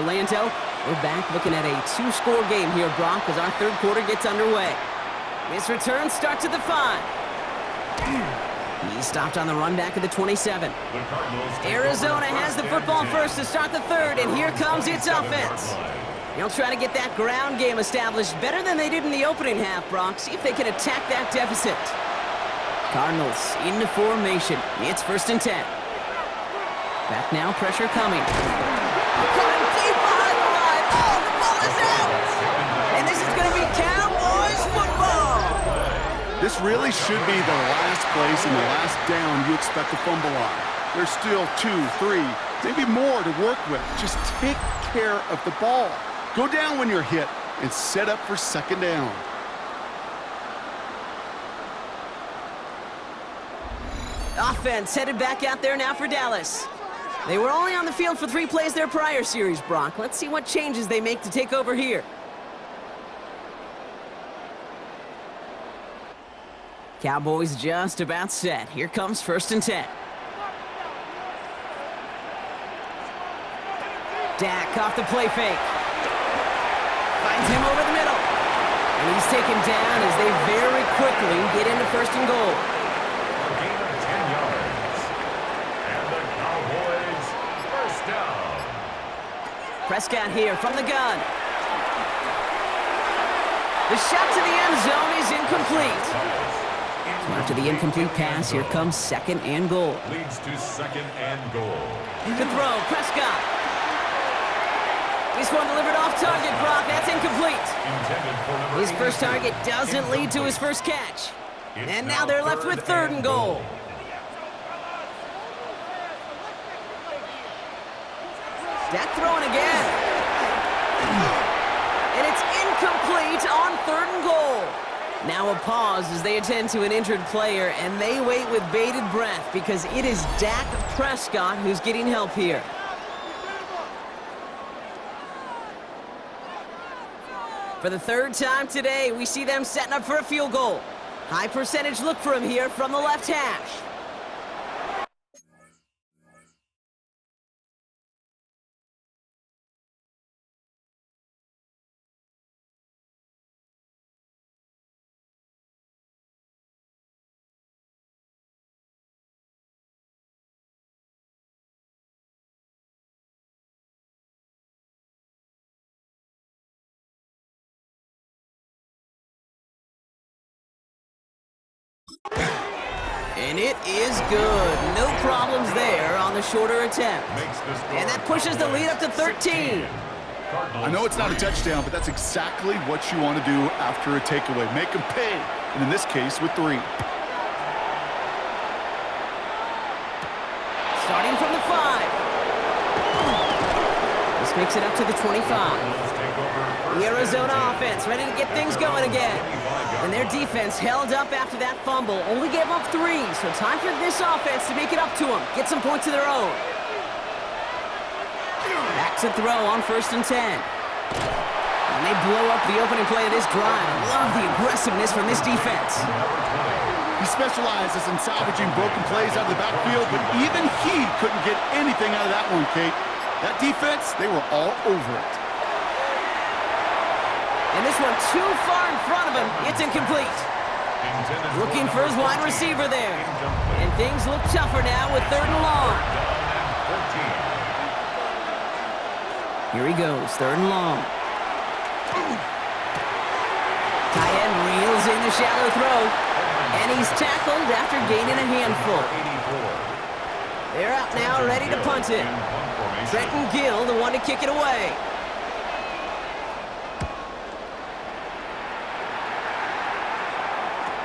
Orlando. We're back looking at a two-score game here, Brock, as our third quarter gets underway. This return starts at the 5. He stopped on the run back at the 27. Arizona has the football first to start the third, and here comes its offense. They'll try to get that ground game established better than they did in the opening half, Brock. See if they can attack that deficit. Cardinals into formation. It's 1st and 10. Back now, pressure coming. Coming deep behind the line. Oh, the ball is out! And this is going to be Cowboys football! This really should be the last place and the last down you expect to fumble on. There's still 2, 3, maybe more to work with. Just take care of the ball. Go down when you're hit and set up for 2nd down. Offense headed back out there now for Dallas. They were only on the field for 3 plays their prior series, Brock. Let's see what changes they make to take over here. Cowboys just about set. Here comes 1st and 10. Dak off the play fake. Finds him over the middle. And he's taken down as they very quickly get into 1st and goal. A gain of 10 yards. And the Cowboys first down. Prescott here from the gun. The shot to the end zone is incomplete. So after the incomplete pass, here comes 2nd and goal. Leads to 2nd and goal. The throw, Prescott. This one delivered off target, Brock. That's incomplete. His first target doesn't lead to his first catch. And now they're left with 3rd and goal. Dak throwing again. And it's incomplete on 3rd and goal. Now a pause as they attend to an injured player, and they wait with bated breath because it is Dak Prescott who's getting help here. For the 3rd time today, we see them setting up for a field goal. High percentage look for him here from the left hash. And it is good. No problems there on the shorter attempt. And that pushes the lead up to 13. I know it's not a touchdown, but that's exactly what you want to do after a takeaway. Make them pay, and in this case, with 3. Starting from the 5. This makes it up to the 25. The Arizona offense ready to get things going again. And their defense held up after that fumble. Only gave up 3, so time for this offense to make it up to them. Get some points of their own. Back to throw on 1st and 10. And they blow up the opening play of this drive. Love the aggressiveness from this defense. He specializes in salvaging broken plays out of the backfield, but even he couldn't get anything out of that one, Kate. That defense, they were all over it. And this one too far in front of him. It's incomplete. Looking for his wide receiver there. And things look tougher now with 3rd and long. Here he goes, 3rd and long. Tight end reels in the shallow throw. And he's tackled after gaining a handful. They're out now, ready to punt it. Trenton Gill, the one to kick it away.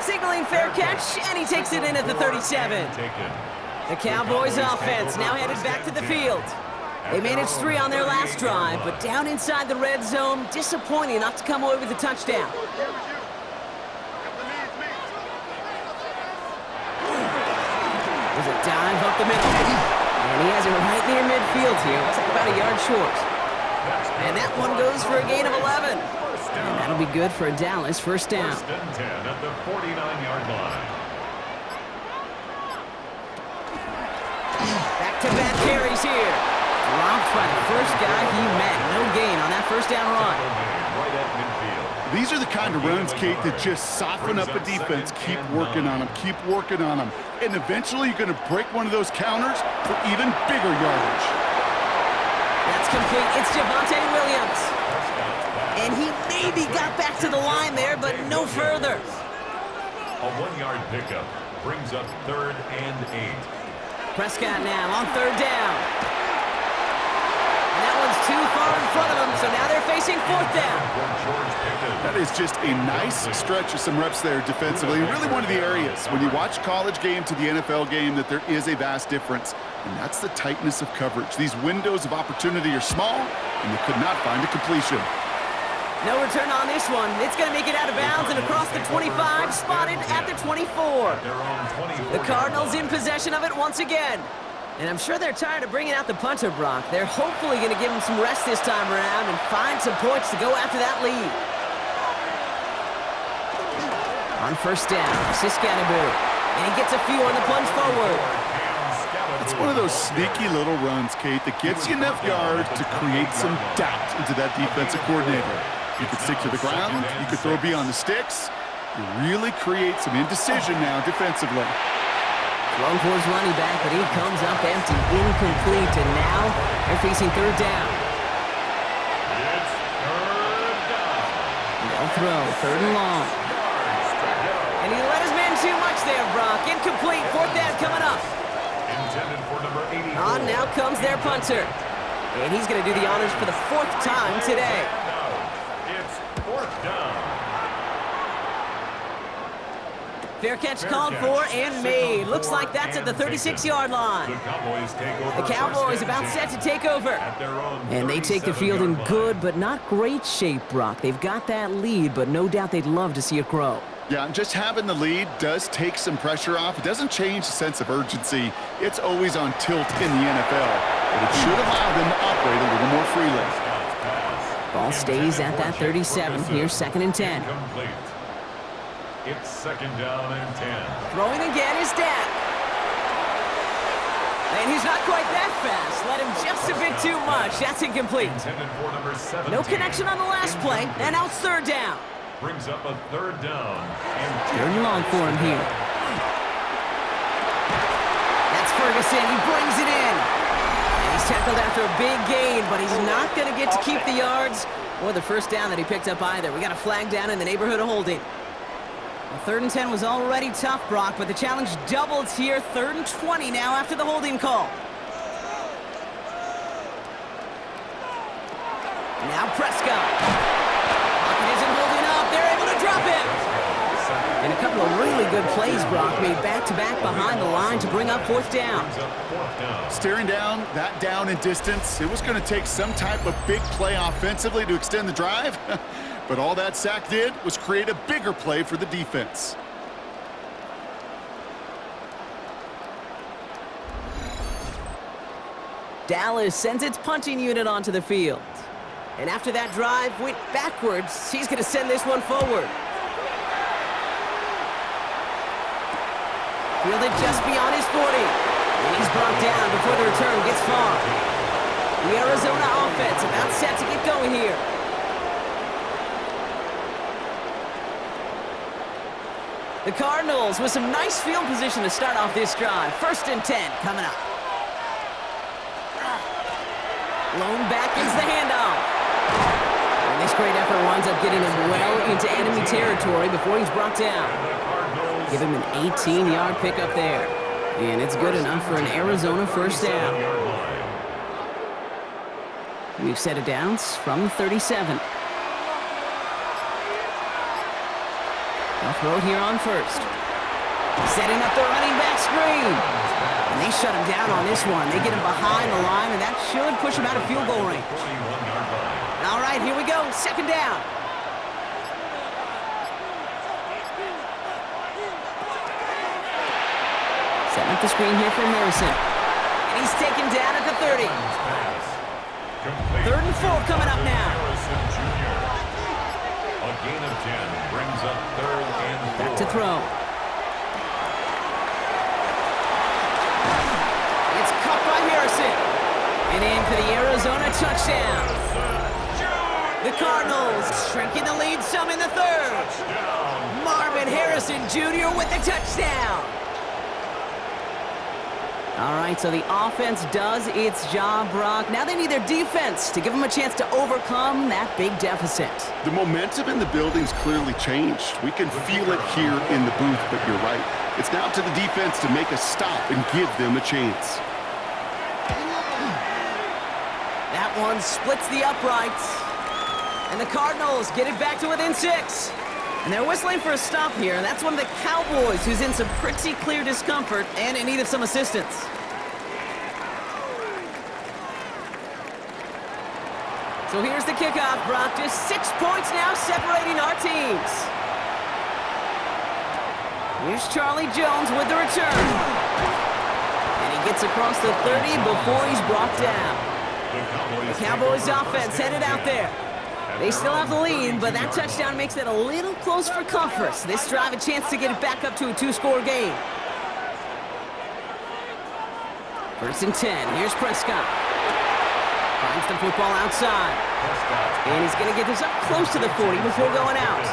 Signaling fair catch, and he takes it in at the 37. The Cowboys offense now headed back to the field. They managed 3 on their last drive, but down inside the red zone, disappointing not to come away with a touchdown. There's a dive up the middle. And he has it right near midfield here. Looks like about a yard short. And that one goes for a gain of 11. And that'll be good for a Dallas 1st down. 1st and 10 at the 49-yard line. Back-to-back carries here. Dropped by the first guy he met. No first down run. Right at midfield. These are the kind of runs, Kate, that just soften up a defense. Keep working on them, keep working on them. And eventually you're going to break one of those counters for even bigger yardage. That's complete. It's Javonte Williams. And he maybe got back to the line there, but no further. A 1-yard pickup brings up 3rd and 8. Prescott now on 3rd down. And that one's too far in front of them, so now they're facing 4th down. That is just a nice stretch of some reps there defensively. Really one of the areas when you watch college game to the NFL game that there is a vast difference. And that's the tightness of coverage. These windows of opportunity are small, and they could not find a completion. No return on this one. It's going to make it out of bounds and across the 25, spotted at the 24. The Cardinals in possession of it once again. And I'm sure they're tired of bringing out the punter, Brock. They're hopefully going to give him some rest this time around and find some points to go after that lead. On 1st down, Siscanabu. And he gets a few on the plunge forward. It's one of those sneaky little runs, Kate, that gets you enough yards to create some doubt into that defensive coordinator. You could stick to the ground, you could throw beyond the sticks. You really create some indecision now defensively. Thrown for his running back, but he comes up empty, incomplete, and now they're facing 3rd down. It's 3rd down. They'll throw, 3rd and long. And he let his man too much there, Brock. Incomplete, 4th down coming up. Intended for number 84. On now comes their punter. And he's going to do the honors for the 4th time today. It's 4th down. Fair catch called for and made. Looks like that's at the 36-yard line. The Cowboys about set to take over. And they take the field in good but not great shape, Brock. They've got that lead, but no doubt they'd love to see it grow. Yeah, just having the lead does take some pressure off. It doesn't change the sense of urgency. It's always on tilt in the NFL, but it should allow them to operate a little more freely. Ball stays at that 37. Here's 2nd and 10. It's 2nd down and 10. Throwing again is Dak. And he's not quite that fast. Let him just a bit too much. That's incomplete. Intended for number 17. No connection on the last play, and now it's 3rd down. Brings up a 3rd down and 3rd and long for him here. That's Ferguson. He brings it in. And he's tackled after a big gain, but he's not going to get to keep the yards or the 1st down that he picked up either. We got a flag down in the neighborhood of holding. The 3rd and 10 was already tough, Brock, but the challenge doubles here. 3rd and 20 now after the holding call. Now Prescott. They're able to drop him. And a couple of really good plays, Brock, made back-to-back behind the line to bring up 4th down. Staring down, that down in distance, it was going to take some type of big play offensively to extend the drive. But all that sack did was create a bigger play for the defense. Dallas sends its punting unit onto the field. And after that drive went backwards, he's going to send this one forward. Fielded just beyond his 40. And he's brought down before the return gets far. The Arizona offense about set to get going here. The Cardinals with some nice field position to start off this drive. 1st and 10 coming up. Blown back is the handoff. And this great effort winds up getting him well into enemy territory before he's brought down. Give him an 18-yard pickup there. And it's good enough for an Arizona 1st down. We've set it downs from 37. They'll throw it here on 1st. Setting up the running back screen. And they shut him down on this one. They get him behind the line, and that should push him out of field goal range. All right, here we go. 2nd down. Setting up the screen here for Harrison. And he's taken down at the 30. 3rd and 4 coming up now. A gain of 10 brings up 3rd and 4. Back to throw. It's caught by Harrison. And in for the Arizona touchdown. Cardinals shrinking the lead some in the third. Touchdown. Marvin Harrison Jr. with the touchdown. All right, so the offense does its job, Brock. Now they need their defense to give them a chance to overcome that big deficit. The momentum in the building's clearly changed. We can feel it here in the booth, but you're right. It's now to the defense to make a stop and give them a chance. That one splits the uprights. And the Cardinals get it back to within 6. And they're whistling for a stop here. That's one of the Cowboys who's in some pretty clear discomfort and in need of some assistance. So here's the kickoff, Brock. Just 6 points now separating our teams. Here's Charlie Jones with the return. And he gets across the 30 before he's brought down. The Cowboys offense headed out there. They still have the lead, but that touchdown makes it a little close for comfort. This drive a chance to get it back up to a 2-score game. 1st and 10. Here's Prescott. Finds the football outside. And he's going to get this up close to the 40 before going out.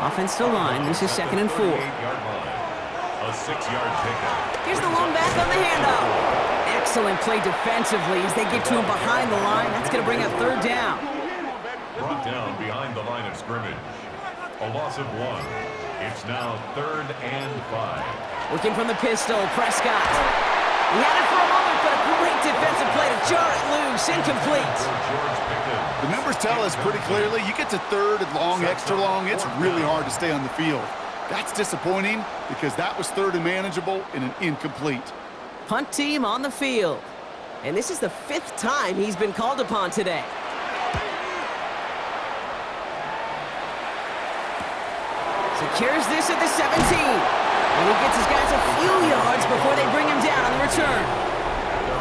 Offense to line. This is 2nd and 4. A 6-yard pickup. Here's the long back on the handoff. Excellent play defensively as they get to him behind the line. That's going to bring up 3rd down. Brought down behind the line of scrimmage. A loss of 1. It's now 3rd and 5. Working from the pistol, Prescott. He had it for a moment, but a great defensive play to jar it loose. Incomplete. The numbers tell us pretty clearly, you get to 3rd and long, extra long, it's really hard to stay on the field. That's disappointing because that was 3rd and manageable and an incomplete. Punt team on the field. And this is the 5th time he's been called upon today. Secures this at the 17. And he gets his guys a few yards before they bring him down on the return.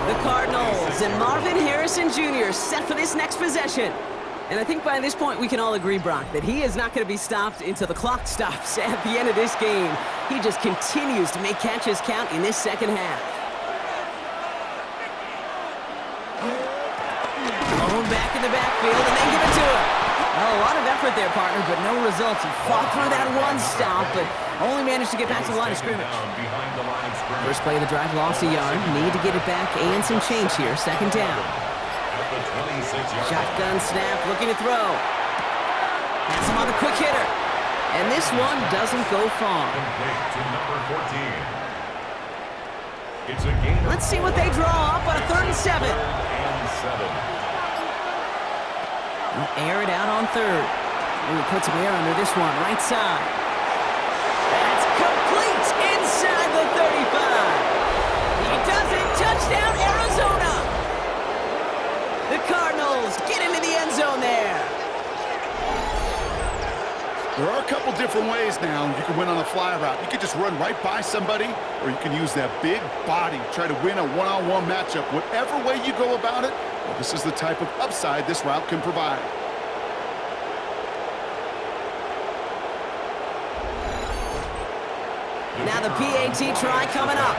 The Cardinals and Marvin Harrison Jr. set for this next possession. And I think by this point we can all agree, Brock, that he is not going to be stopped until the clock stops at the end of this game. He just continues to make catches count in this second half. Alone back in the backfield, and they give it to him. Oh, a lot of effort there, partner, but no results. He fought through that one stop, but only managed to get back to the line of scrimmage. First play of the drive, lost a yard. Need to get it back and some change here. 2nd down. Shotgun snap, looking to throw. Pass him on the quick hitter. And this one doesn't go far. Let's see what they draw up on a 3rd and 7. He'll air it out on 3rd. Ooh, put some air under this one, right side. That's complete inside the 35. He does it. Touchdown, Arizona. The Cardinals get into the end zone there. There are a couple different ways now you can win on a fly route. You can just run right by somebody, or you can use that big body, try to win a one-on-one matchup. Whatever way you go about it, well, this is the type of upside this route can provide. Now the PAT try coming up.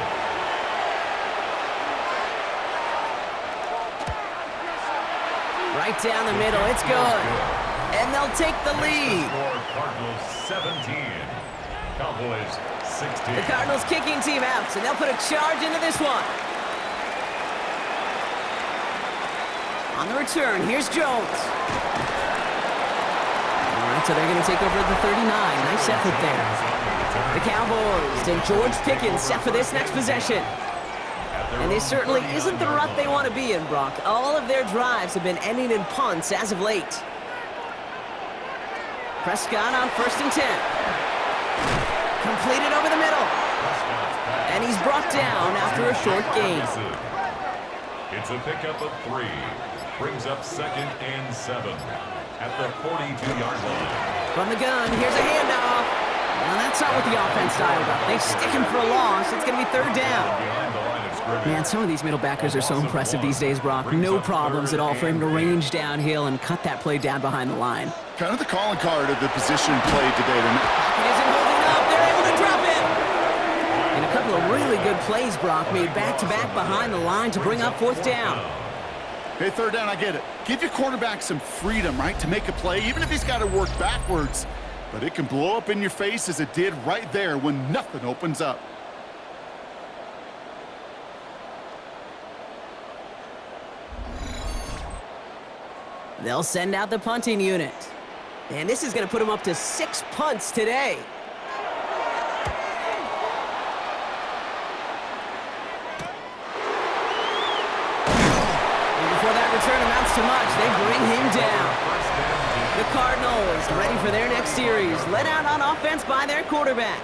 Right down the middle, it's good. And they'll take the lead. Cardinals 17, Cowboys 16. The Cardinals kicking team out, and they'll put a charge into this one. On the return, here's Jones. All right, so they're going to take over at the 39. Nice effort there. The Cowboys and George Pickens set for this next possession. And this certainly isn't the rut they want to be in, Brock. All of their drives have been ending in punts as of late. Prescott on 1st and 10. Completed over the middle. And he's brought down after a short gain. It's a pickup of 3. Brings up 2nd and 7 at the 42-yard line. From the gun, here's a handoff. Well, that's not what the offense dialed up. They stick him for a loss. It's going to be 3rd down. Man, some of these middle backers are so impressive these days, Brock. No problems at all for him to range downhill and cut that play down behind the line. Kind of the calling card of the position played today. He isn't holding up. They're able to drop him. And a couple of really good plays, Brock, made back-to-back behind the line to bring up 4th down. Hey, 3rd down, I get it. Give your quarterback some freedom, right, to make a play, even if he's got to work backwards. But it can blow up in your face as it did right there when nothing opens up. They'll send out the punting unit. And this is going to put them up to 6 punts today. And before that return amounts to much, they bring him down. The Cardinals ready for their next series, led out on offense by their quarterback.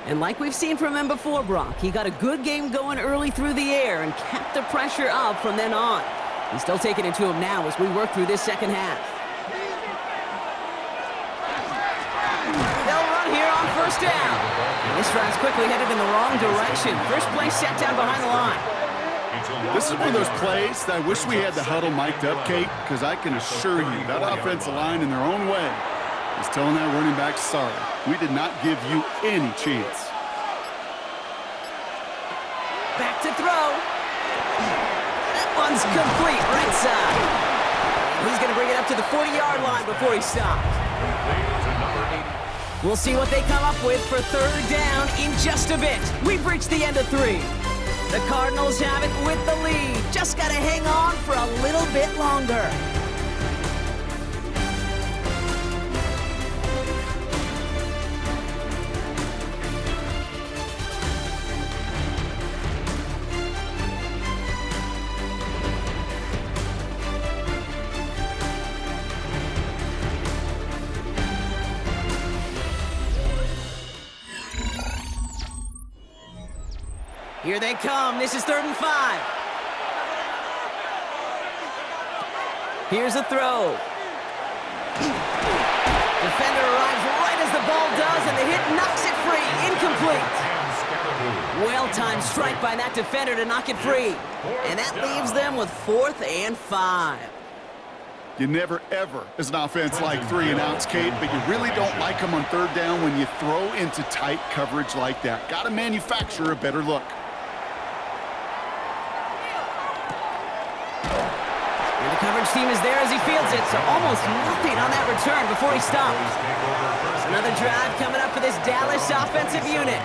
And like we've seen from him before, Brock, he got a good game going early through the air and kept the pressure up from then on. He's still taking it to him now as we work through this second half. They'll run here on first down. And this drive's quickly headed in the wrong direction. First play set down behind the line. This is one of those plays that I wish we had the huddle mic'd up, Kate, because I can assure you that offensive line in their own way is telling that running back, sorry, we did not give you any chance. Back to throw. That one's complete, right side. He's going to bring it up to the 40-yard line before he stops. We'll see what they come up with for third down in just a bit. We've reached the end of 3. The Cardinals have it with the lead. Just got to hang on for a little bit longer. Here they come. This is 3rd and 5. Here's a throw. Defender arrives right as the ball does, and the hit knocks it free. Incomplete. Well-timed strike by that defender to knock it free. And that leaves them with 4th and 5. You never, ever, as an offense, like 3 and outs, Kate, but you really don't like them on 3rd down when you throw into tight coverage like that. Got to manufacture a better look. And the coverage team is there as he fields it, so almost nothing on that return before he stops. Another drive coming up for this Dallas offensive unit.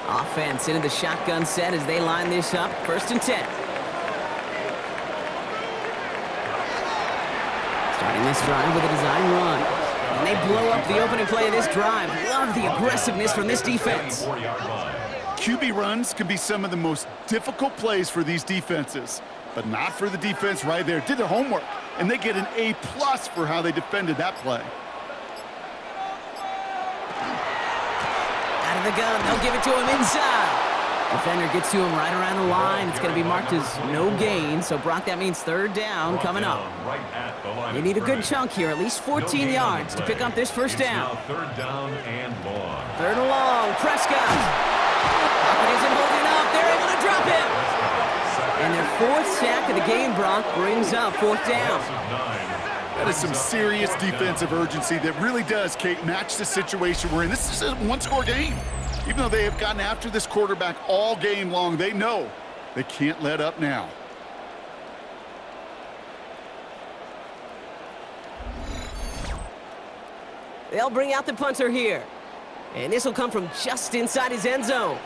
Offense into the shotgun set as they line this up. 1st and 10. Starting this drive with a design run. And they blow up the opening play of this drive. Love the aggressiveness from this defense. QB runs can be some of the most difficult plays for these defenses, but not for the defense right there. Did their homework, and they get an A+ for how they defended that play. Out of the gun, they'll give it to him inside. Defender gets to him right around the line. It's going to be marked as no gain, so Brock, that means 3rd down coming up. They need a good chunk here, at least 14 yards to pick up this 1st down. 3rd down and long. 3rd and long, Prescott. Pocket isn't holding up. They're able to drop him. And their 4th sack of the game, Brock, brings up 4th down. That is some serious defensive urgency that really does, Kate, match the situation we're in. This is a 1-score game. Even though they have gotten after this quarterback all game long, they know they can't let up now. They'll bring out the punter here. And this will come from just inside his end zone.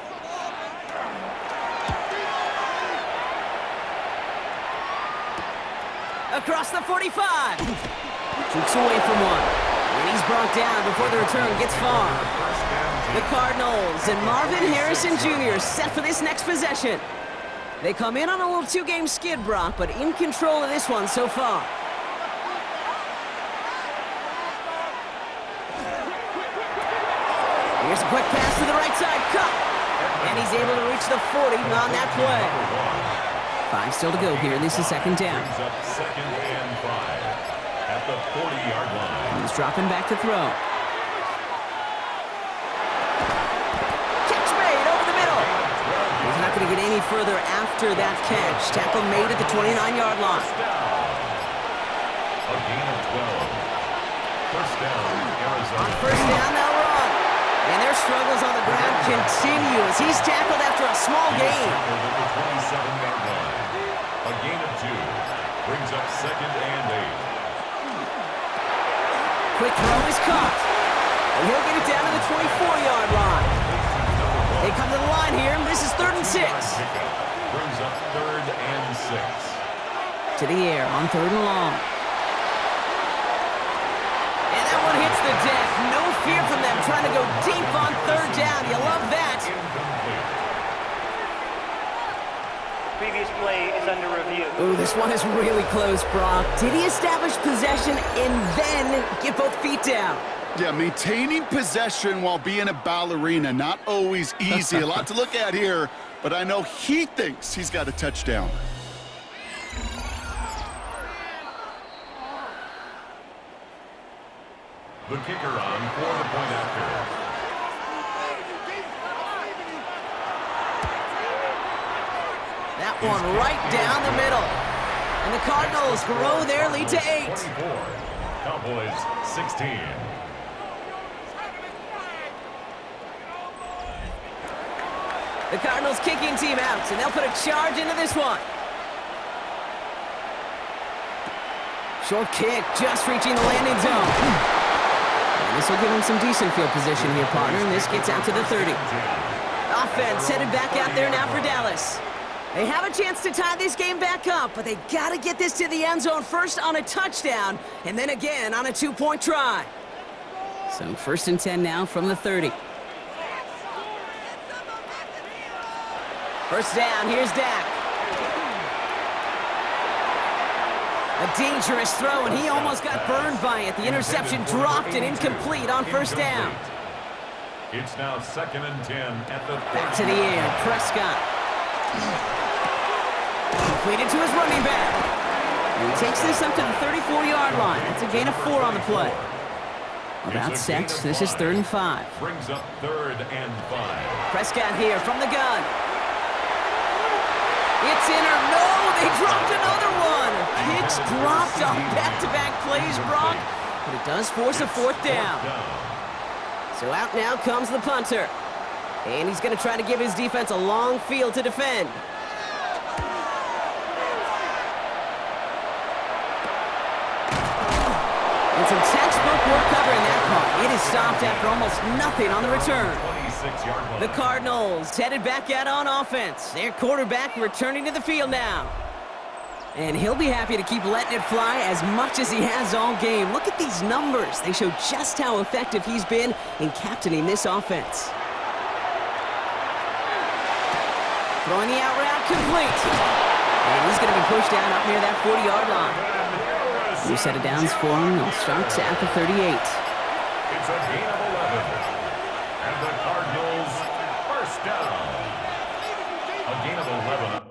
Across the 45. Kicks away from one. And he's brought down before the return gets far. The Cardinals and Marvin Harrison Jr. set for this next possession. They come in on a little 2-game skid, Brock, but in control of this one so far. Here's a quick pass to the right side, cut. And he's able to reach the 40 on that play. 5 still to go here. This is 2nd down. 2nd and 5 at the 40-yard line. He's dropping back to throw. Catch made over the middle. He's not going to get any further after that catch. Tackle made at the 29-yard line. A gain of 12. 1st down, Arizona. On 1st down, they'll run. And their struggles on the ground continue as he's tackled after a small gain. Over the 27-yard line. A A gain of 2. Brings up 2nd and 8. Quick throw is caught. And he'll get it down to the 24-yard line. They come to the line here, and this is 3rd and 6. Brings up 3rd and 6. To the air on 3rd and long. And that one hits the deck. No fear from them trying to go deep on 3rd down. You love that. Previous play is under review. Ooh, this one is really close, Brock. Did he establish possession and then get both feet down? Yeah, maintaining possession while being a ballerina, not always easy. A lot to look at here, but I know he thinks he's got a touchdown. The kicker on for the point after. That one right down the middle. And the Cardinals grow their lead to 8. 24. Cowboys 16. The Cardinals kicking team out, and they'll put a charge into this one. Short kick, just reaching the landing zone. And this will give him some decent field position here, partner, and this gets out to the 30. Offense headed back out there now for Dallas. They have a chance to tie this game back up, but they got to get this to the end zone first on a touchdown, and then again on a 2-point try. So 1st and 10 now from the 30. First down, here's Dak. A dangerous throw, and he almost got burned by it. The interception dropped and incomplete on 1st down. It's now 2nd and 10 at the... Back to the air, Prescott. Completed to his running back. And he takes this up to the 34-yard line. That's a gain of 4 on the play. About set, this is 3rd and 5. Brings up 3rd and 5. Prescott here from the gun. It's in or no, they dropped another one. Picks dropped on back-to-back plays, Brock, but it does force a 4th down. So out now comes the punter. And he's going to try to give his defense a long field to defend. And some textbook work covering that part. It is stopped after almost nothing on the return. The Cardinals headed back out on offense. Their quarterback returning to the field now. And he'll be happy to keep letting it fly as much as he has all game. Look at these numbers. They show just how effective he's been in captaining this offense. Throwing the out route complete. And he's going to be pushed down up near that 40-yard line. New set of downs for him. They'll start at the 38. It's a gain of 11. And the Cardinals first down. A gain of 11.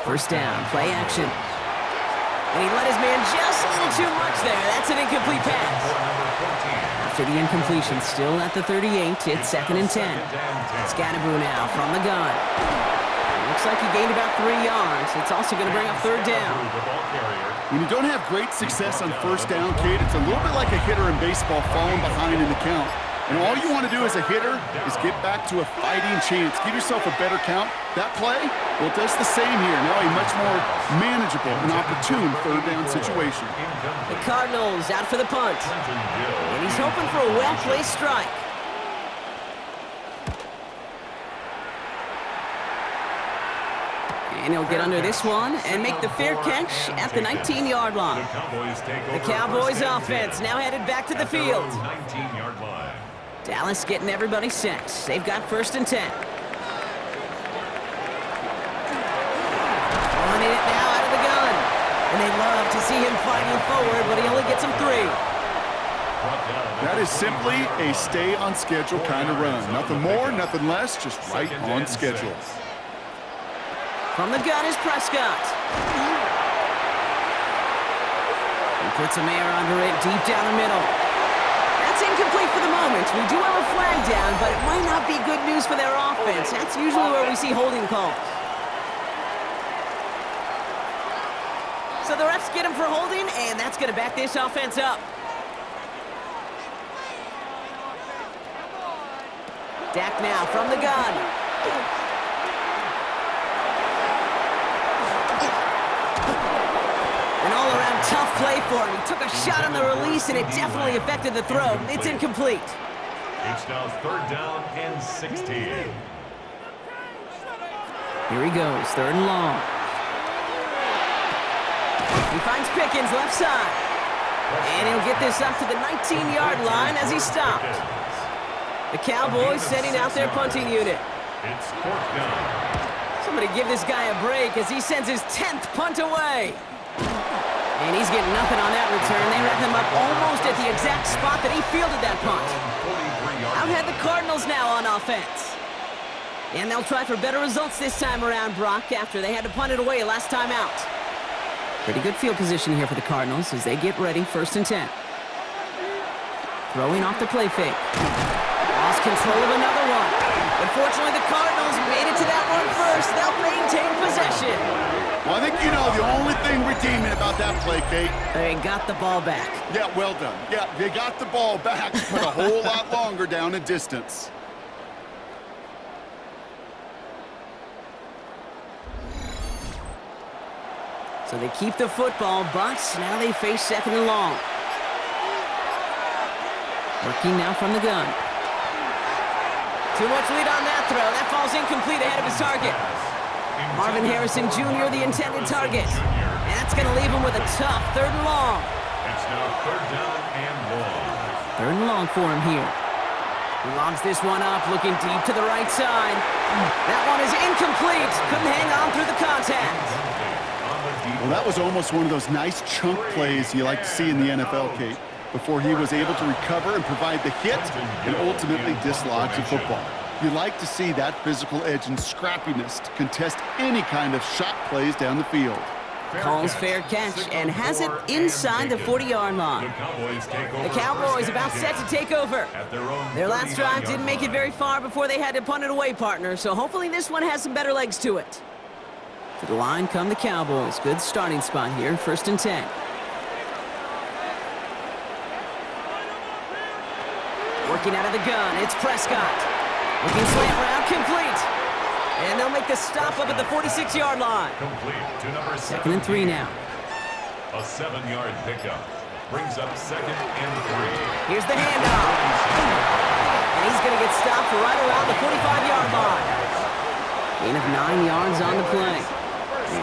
First down, play action. And he let his man just a little too much there. That's an incomplete pass. After the incompletion, still at the 38, it's 2nd and 10. Scatterboo now from the gun. Looks like he gained about 3 yards. It's also going to bring up 3rd down. When you don't have great success on 1st down, Kate, it's a little bit like a hitter in baseball falling behind in the count. And all you want to do as a hitter is get back to a fighting chance. Give yourself a better count. That play, well, it does the same here. Now a much more manageable and opportune 3rd down situation. The Cardinals out for the punt. And he's hoping for a well-placed strike. And he'll get under this one and make the fair catch at the 19-yard line. The Cowboys offense now headed back to the field. 19-yard line. Dallas getting everybody set. They've got 1st and 10. Running it now out of the gun. And they love to see him fighting forward, but he only gets them 3. That is simply a stay on schedule kind of run. Nothing more, nothing less, just right on schedule. From the gun is Prescott. He puts some air under it deep down the middle. That's incomplete for the moment. We do have a flag down, but it might not be good news for their offense. That's usually where we see holding calls. So the refs get him for holding, and that's going to back this offense up. Dak now from the gun. An all-around tough play for him. He took a shot on the release, and it definitely affected the throw. It's incomplete. It's now 3rd down and 16. Here he goes, 3rd and long. He finds Pickens left side. And he'll get this up to the 19-yard line as he stopped. The Cowboys sending out their punting unit. It's 4th down. Somebody give this guy a break as he sends his 10th punt away. And he's getting nothing on that return. They wrap him up almost at the exact spot that he fielded that punt. Out had the Cardinals now on offense. And they'll try for better results this time around, Brock, after they had to punt it away last time out. Pretty good field position here for the Cardinals as they get ready, 1st and 10. Throwing off the play fake. Lost control of another one. Unfortunately, the Cardinals made it to that one first. They'll maintain possession. Well, I think you know the only thing redeeming about that play, Kate. They got the ball back. Yeah, well done. Yeah, they got the ball back, but a whole lot longer down in distance. So they keep the football, but now they face 2nd and long. Working now from the gun. Too much lead on that throw. That falls incomplete ahead of his target. Marvin Harrison Jr., the intended target. And that's going to leave him with a tough 3rd and long. It's now 3rd down and long. 3rd and long for him here. He lobs this one up, looking deep to the right side. That one is incomplete. Couldn't hang on through the contact. Well, that was almost one of those nice chunk plays you like to see in the NFL, Kate, before he was able to recover and provide the hit and ultimately dislodge the football. You like to see that physical edge and scrappiness to contest any kind of shot plays down the field. Calls fair catch and has it inside the 40-yard line. The Cowboys about set to take over. Their last drive didn't make it very far before they had to punt it away, partner, so hopefully this one has some better legs to it. To the line come the Cowboys. Good starting spot here, 1st and 10. Working out of the gun, it's Prescott. Looking slant route, complete. And they'll make the stop up at the 46-yard line. Complete to number 2nd and 3 now. A 7-yard pickup brings up 2nd and 3. Here's the handoff. And he's going to get stopped right around the 45-yard line. Gain of 9 yards on the play.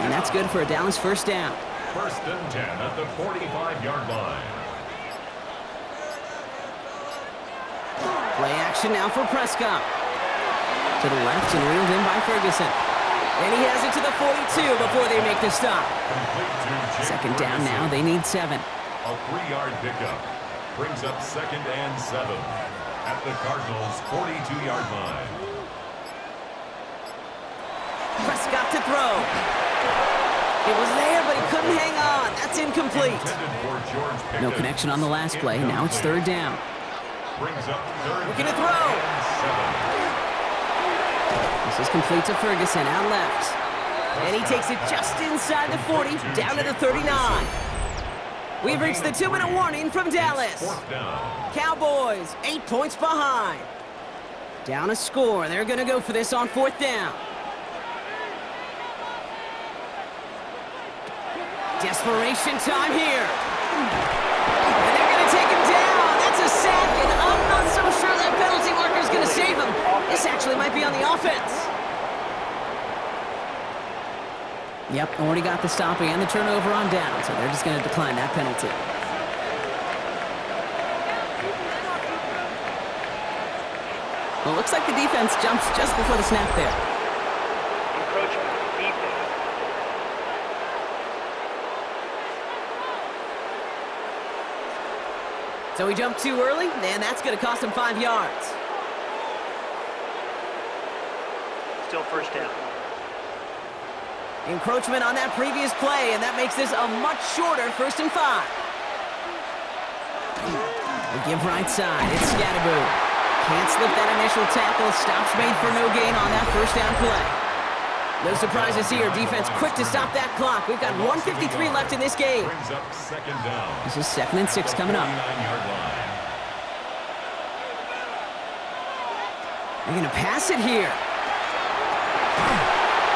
And that's good for a Dallas 1st down. 1st and 10 at the 45-yard line. Play action now for Prescott. To the left and reeled in by Ferguson. And he has it to the 42 before they make the stop. 2nd down now, they need 7. A 3-yard pickup brings up 2nd and 7 at the Cardinals' 42-yard line. Prescott to throw. It was there, but he couldn't hang on. That's incomplete. No connection on the last play. Now it's 3rd down. Looking to throw. This is complete to Ferguson, out left. And he takes it just inside the 40, down to the 39. We've reached the 2-minute warning from Dallas. Cowboys, 8 points behind. Down a score. They're going to go for this on 4th down. Desperation time here. And they're going to take him down. That's a sack, and I'm not so sure that penalty marker is going to save him. This actually might be on the offense. Yep, already got the stop and the turnover on down, so they're just going to decline that penalty. Well, looks like the defense jumps just before the snap there. Encroachment, defense. So he jumped too early, and that's going to cost him 5 yards. Still 1st down. Encroachment on that previous play, and that makes this a much shorter 1st and 5. They give right side. It's Scatterboo. Can't slip that initial tackle. Stops made for no gain on that first down play. No surprises here. Defense quick to stop that clock. We've got 1:53 left in this game. Brings up second down. This is 2nd and 6 coming up. 49-yard line. They're going to pass it here.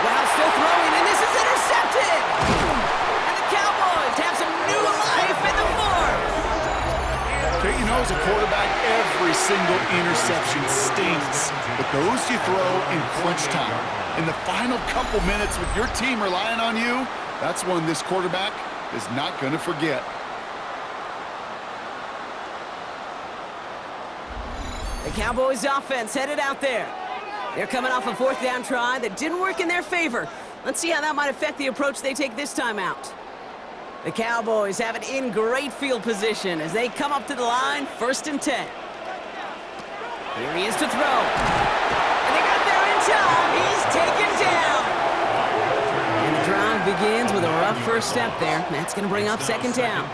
Wow, still throwing, and this is intercepted! And the Cowboys have some new life in the fourth. Okay, you know, as a quarterback, every single interception stings. But those you throw in crunch time. In the final couple minutes with your team relying on you, that's one this quarterback is not going to forget. The Cowboys offense headed out there. They're coming off a 4th down try that didn't work in their favor. Let's see how that might affect the approach they take this time out. The Cowboys have it in great field position as they come up to the line, 1st and 10. Here he is to throw. And they got there in time. He's taken down. And the drive begins with a rough first step there. That's going to bring up 2nd down.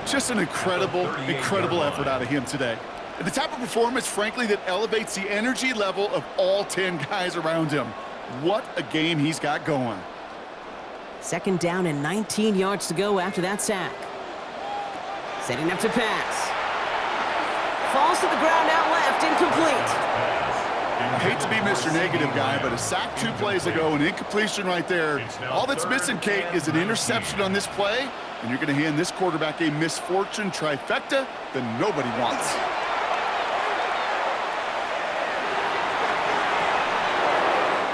Just an incredible effort out of him today. The type of performance, frankly, that elevates the energy level of all 10 guys around him. What a game he's got going. 2nd down and 19 yards to go after that sack. Setting up to pass. Falls to the ground out left, incomplete. I hate to be Mr. Negative guy, but a sack 2 plays ago, an incompletion right there. All that's missing, Kate, is an interception on this play, and you're going to hand this quarterback a misfortune trifecta that nobody wants.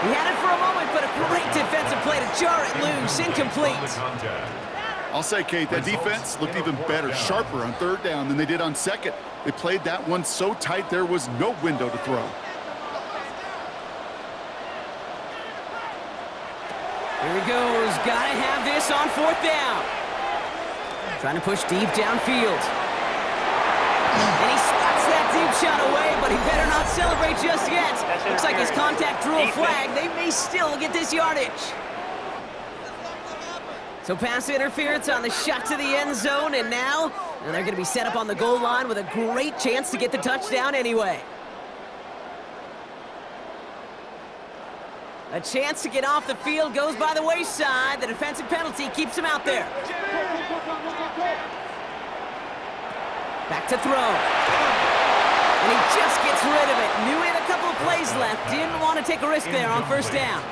He had it for a moment, but a great defensive play to jar it loose. Incomplete. I'll say, Kate, that defense looked even better, sharper on 3rd down than they did on 2nd. They played that one so tight there was no window to throw. Here he goes. Gotta have this on 4th down. Trying to push deep downfield. And he swats that deep shot away, but he better not celebrate just yet. Looks like his contact drew a flag. They may still get this yardage. So pass interference on the shot to the end zone, and now they're going to be set up on the goal line with a great chance to get the touchdown anyway. A chance to get off the field goes by the wayside. The defensive penalty keeps him out there. Back to throw. And he just gets rid of it. Knew he had a couple of plays left. Didn't want to take a risk there on 1st down.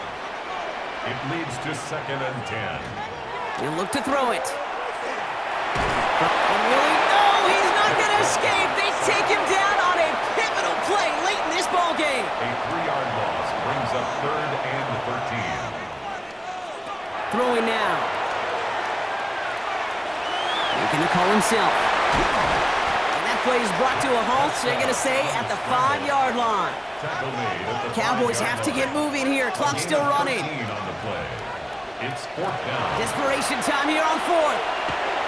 It leads to 2nd and 10. He'll look to throw it. And really, no, he's not going to escape. They take him down on a pivotal play late in this ball game. A 3-yard loss brings up 3rd and 13. Throwing now. Making the call himself. And that play is brought to a halt, so they're going to say at the 5-yard line. Tackle made at the Cowboys have to get moving here. Clock's still running. On the play. It's 4th down. Desperation time here on 4th.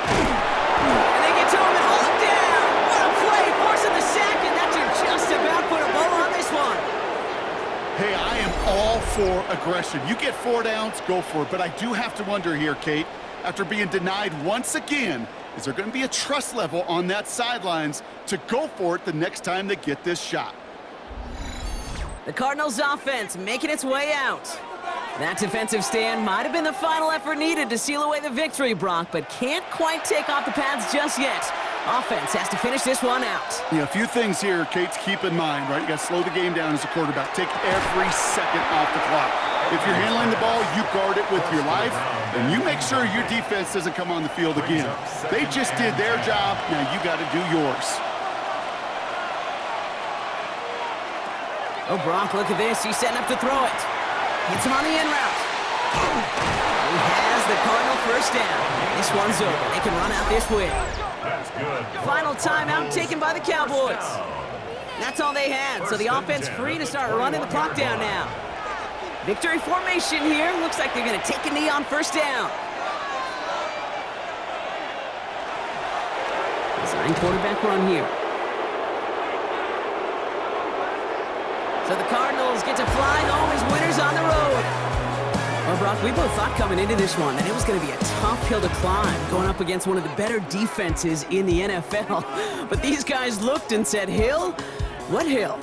And they get to him and hold him down. What a play, forcing the sack, and that should just about put a bow on this one. Hey, I am all for aggression. You get 4 downs, go for it. But I do have to wonder here, Kate, after being denied once again, is there going to be a trust level on that sidelines to go for it the next time they get this shot? The Cardinals offense making its way out. That defensive stand might have been the final effort needed to seal away the victory, Brock, but can't quite take off the pads just yet. Offense has to finish this one out. Yeah, a few things here, Kate, to keep in mind, right? You got to slow the game down as a quarterback. Take every second off the clock. If you're handling the ball, you guard it with your life, and you make sure your defense doesn't come on the field again. They just did their job. Now you got to do yours. Oh, Brock, look at this. He's setting up to throw it. Hits him on the in route. He has the Cardinal 1st down. This one's over. They can run out this win. That's good. Final timeout taken by the Cowboys. That's all they had, so the offense free to start running the clock down now. Victory formation here. Looks like they're going to take a knee on 1st down. Design quarterback run here. So the Cardinals get to fly home as winners on the road. Well, Brock, we both thought coming into this one that it was going to be a tough hill to climb, going up against one of the better defenses in the NFL. But these guys looked and said, hill? What hill?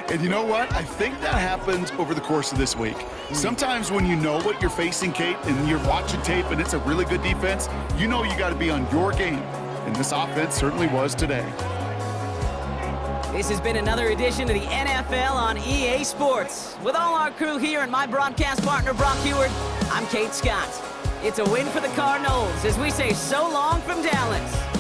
And you know what? I think that happens over the course of this week. Sometimes when you know what you're facing, Kate, and you're watching tape and it's a really good defense, you know you got to be on your game. And this offense certainly was today. This has been another edition of the NFL on EA Sports. With all our crew here and my broadcast partner, Brock Heward, I'm Kate Scott. It's a win for the Cardinals as we say so long from Dallas.